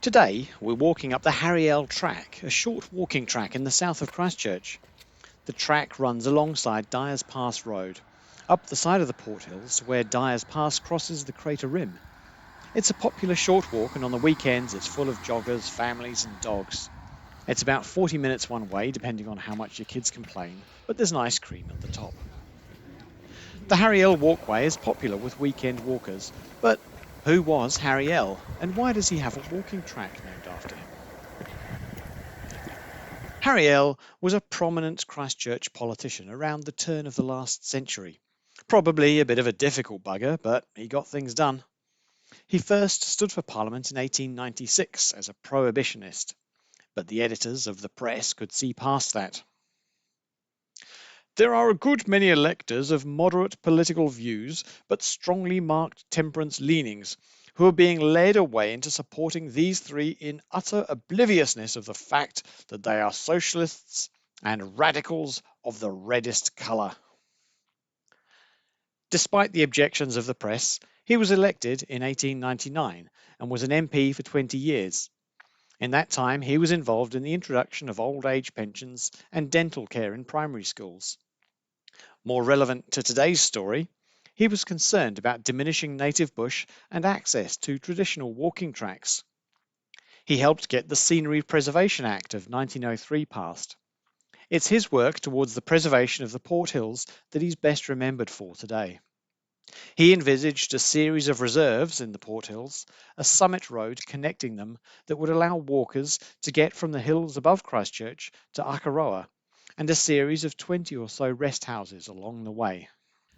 Today, we're walking up the Harry Ell track, a short walking track in the south of Christchurch. The track runs alongside Dyers Pass Road, up the side of the Porthills to where Dyers Pass crosses the crater rim. It's a popular short walk, and on the weekends it's full of joggers, families and dogs. It's about 40 minutes one way, depending on how much your kids complain, but there's an ice cream at the top. The Harry Ell walkway is popular with weekend walkers, but who was Harry Ell, and why does he have a walking track named after him? Harry Ell was a prominent Christchurch politician around the turn of the last century. Probably a bit of a difficult bugger, but he got things done. He first stood for Parliament in 1896 as a prohibitionist, but the editors of the press could see past that. There are a good many electors of moderate political views but strongly marked temperance leanings who are being led away into supporting these three in utter obliviousness of the fact that they are socialists and radicals of the reddest colour. Despite the objections of the press, he was elected in 1899 and was an MP for 20 years. In that time, he was involved in the introduction of old age pensions and dental care in primary schools. More relevant to today's story, he was concerned about diminishing native bush and access to traditional walking tracks. He helped get the Scenery Preservation Act of 1903 passed. It's his work towards the preservation of the Porthills that he's best remembered for today. He envisaged a series of reserves in the Porthills, a summit road connecting them that would allow walkers to get from the hills above Christchurch to Akaroa, and a series of 20 or so rest houses along the way.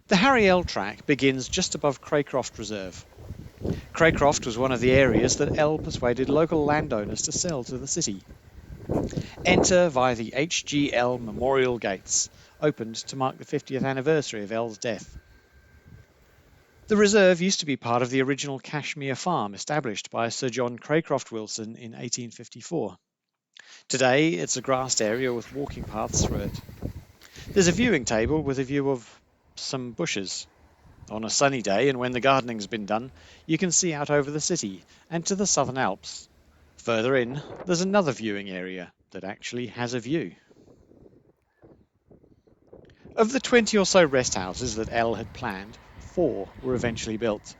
The Harry Ell track begins just above Craycroft Reserve. Craycroft was one of the areas that Ell persuaded local landowners to sell to the city. Enter via the HGL Memorial Gates, opened to mark the 50th anniversary of Ell's death. The reserve used to be part of the original Kashmir Farm established by Sir John Craycroft Wilson in 1854. Today, it's a grassed area with walking paths through it. There's a viewing table with a view of some bushes. On a sunny day, and when the gardening's been done, you can see out over the city and to the Southern Alps. Further in, there's another viewing area that actually has a view. Of the 20 or so rest houses that Ell had planned, 4 were eventually built.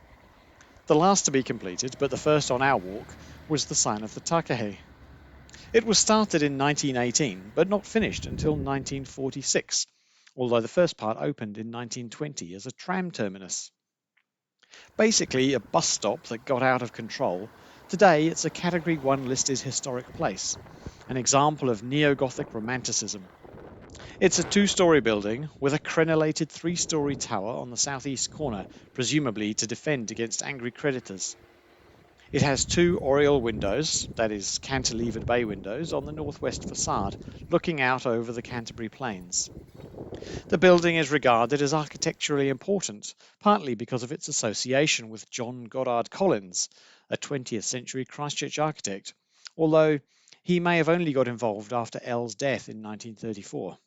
The last to be completed, but the first on our walk, was the sign of the Takahi. It was started in 1918, but not finished until 1946, although the first part opened in 1920 as a tram terminus. Basically a bus stop that got out of control, today it's a Category 1 listed historic place, an example of neo-Gothic romanticism. It's a 2-storey building with a crenellated 3-storey tower on the southeast corner, presumably to defend against angry creditors. It has 2 oriel windows, that is, cantilevered bay windows, on the northwest facade, looking out over the Canterbury Plains. The building is regarded as architecturally important, partly because of its association with John Goddard Collins, a 20th century Christchurch architect, although he may have only got involved after Ell's death in 1934.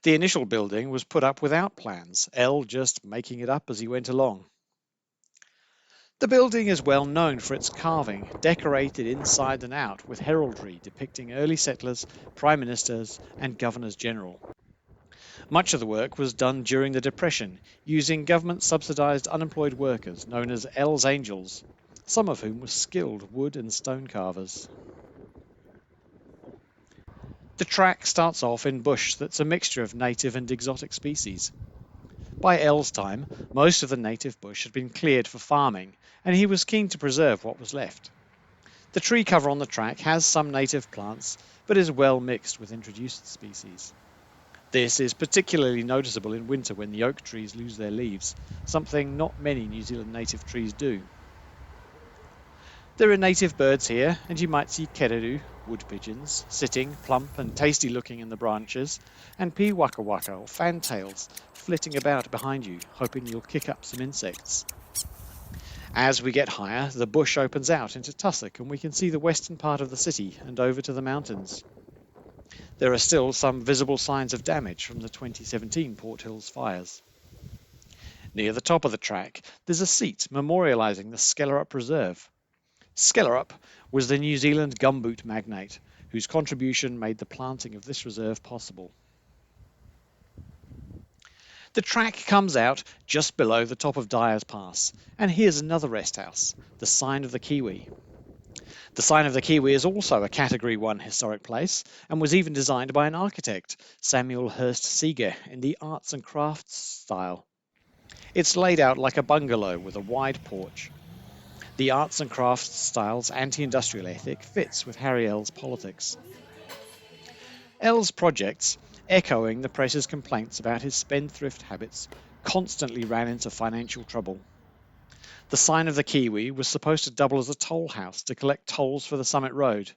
The initial building was put up without plans, Ell just making it up as he went along. The building is well known for its carving, decorated inside and out with heraldry depicting early settlers, prime ministers, and governors general. Much of the work was done during the Depression, using government-subsidised unemployed workers known as Ell's Angels, some of whom were skilled wood and stone carvers. The track starts off in bush that's a mixture of native and exotic species. By Ell's time, most of the native bush had been cleared for farming, and he was keen to preserve what was left. The tree cover on the track has some native plants, but is well mixed with introduced species. This is particularly noticeable in winter when the oak trees lose their leaves, something not many New Zealand native trees do. There are native birds here, and you might see kereru, wood pigeons, sitting plump and tasty looking in the branches, and pea waka waka or fantails flitting about behind you, hoping you'll kick up some insects. As we get higher, the bush opens out into tussock and we can see the western part of the city and over to the mountains. There are still some visible signs of damage from the 2017 Porthills fires. Near the top of the track, there's a seat memorialising the Skellerup Reserve. Skellerup was the New Zealand gumboot magnate whose contribution made the planting of this reserve possible. The track comes out just below the top of Dyer's Pass, and here's another rest house, the Sign of the Kiwi. The Sign of the Kiwi is also a Category 1 historic place and was even designed by an architect, Samuel Hurst Seeger, in the arts and crafts style. It's laid out like a bungalow with a wide porch. The arts and crafts style's anti-industrial ethic fits with Harry Ell's politics. Ell's projects, echoing the press's complaints about his spendthrift habits, constantly ran into financial trouble. The Sign of the Kiwi was supposed to double as a toll house to collect tolls for the Summit Road.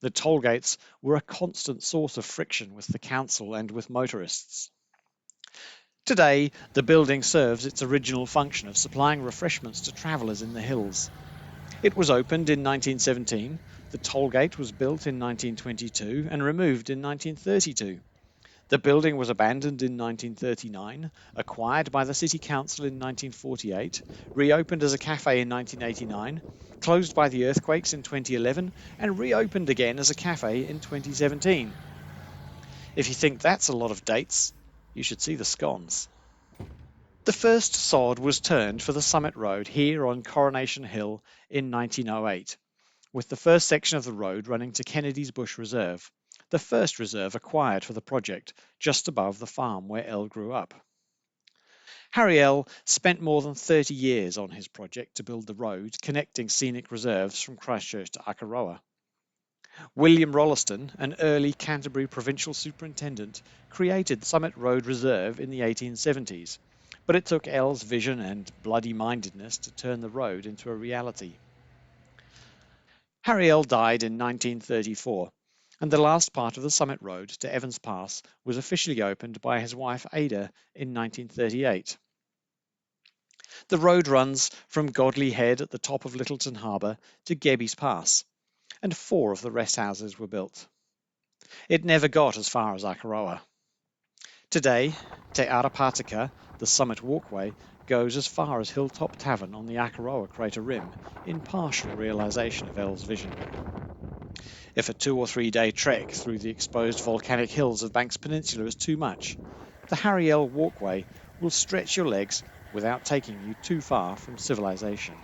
The toll gates were a constant source of friction with the council and with motorists. Today, the building serves its original function of supplying refreshments to travellers in the hills. It was opened in 1917, the toll gate was built in 1922 and removed in 1932. The building was abandoned in 1939, acquired by the City Council in 1948, reopened as a cafe in 1989, closed by the earthquakes in 2011, and reopened again as a cafe in 2017. If you think that's a lot of dates, you should see the scones. The first sod was turned for the Summit Road here on Coronation Hill in 1908, with the first section of the road running to Kennedy's Bush Reserve, the first reserve acquired for the project, just above the farm where Ell grew up. Harry Ell spent more than 30 years on his project to build the road connecting scenic reserves from Christchurch to Akaroa. William Rolleston, an early Canterbury provincial superintendent, created Summit Road Reserve in the 1870s, but it took Ell's vision and bloody-mindedness to turn the road into a reality. Harry Ell died in 1934, and the last part of the Summit Road to Evans Pass was officially opened by his wife Ada in 1938. The road runs from Godley Head at the top of Littleton Harbour to Gebby's Pass, and 4 of the rest houses were built. It never got as far as Akaroa. Today, Te Arapataka, the summit walkway, goes as far as Hilltop Tavern on the Akaroa crater rim, in partial realisation of Ell's vision. If a 2 or 3 day trek through the exposed volcanic hills of Banks Peninsula is too much, the Harry Ell walkway will stretch your legs without taking you too far from civilization.